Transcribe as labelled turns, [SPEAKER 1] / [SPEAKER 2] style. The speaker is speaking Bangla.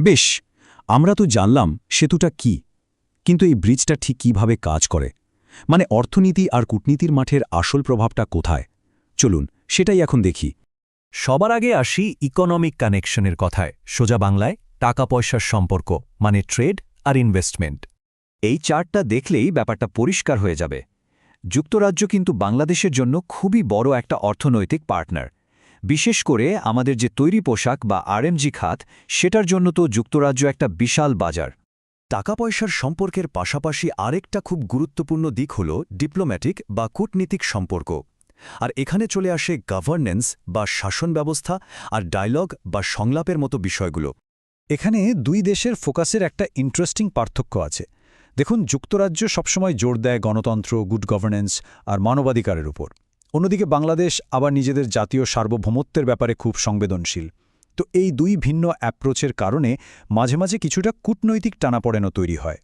[SPEAKER 1] বেশ, আমরা তো জানলাম সেতুটা কি, কিন্তু এই ব্রিজটা ঠিক কিভাবে কাজ করে, মানে অর্থনীতি আর কূটনীতির মাঠের আসল প্রভাবটা কোথায়? চলুন সেটাই এখন দেখি।
[SPEAKER 2] সবার আগে আসি ইকোনমিক কানেকশনের কথায়, সোজা বাংলায় টাকা পয়সার সম্পর্ক, মানে ট্রেড আর ইনভেস্টমেন্ট।
[SPEAKER 3] এই চার্টটা দেখলেই ব্যাপারটা পরিষ্কার হয়ে যাবে। যুক্তরাজ্য কিন্তু বাংলাদেশের জন্য খুবই বড় একটা অর্থনৈতিক পার্টনার। বিশেষ করে আমাদের যে তৈরি পোশাক বা আরএমজি খাত, সেটার জন্য তো যুক্তরাজ্য একটা বিশাল বাজার।
[SPEAKER 2] টাকা পয়সার সম্পর্কের পাশাপাশি আরেকটা খুব গুরুত্বপূর্ণ দিক হল ডিপ্লোম্যাটিক বা কূটনীতিক সম্পর্ক। আর এখানে চলে আসে গভর্নেন্স বা শাসন ব্যবস্থা আর ডায়লগ বা সংলাপের মতো বিষয়গুলো।
[SPEAKER 4] এখানে দুই দেশের ফোকাসের একটা ইন্টারেস্টিং পার্থক্য আছে। দেখুন, যুক্তরাজ্য সবসময় জোর দেয় গণতন্ত্র, গুড গভর্নেন্স আর মানবাধিকারের উপর। অন্যদিকে বাংলাদেশ আবার নিজেদের জাতীয় সার্বভৌমত্বের ব্যাপারে খুব সংবেদনশীল। তো এই দুই ভিন্ন অ্যাপ্রোচের কারণে মাঝে মাঝে কিছুটা কূটনৈতিক টানাপোড়েনও তৈরি হয়।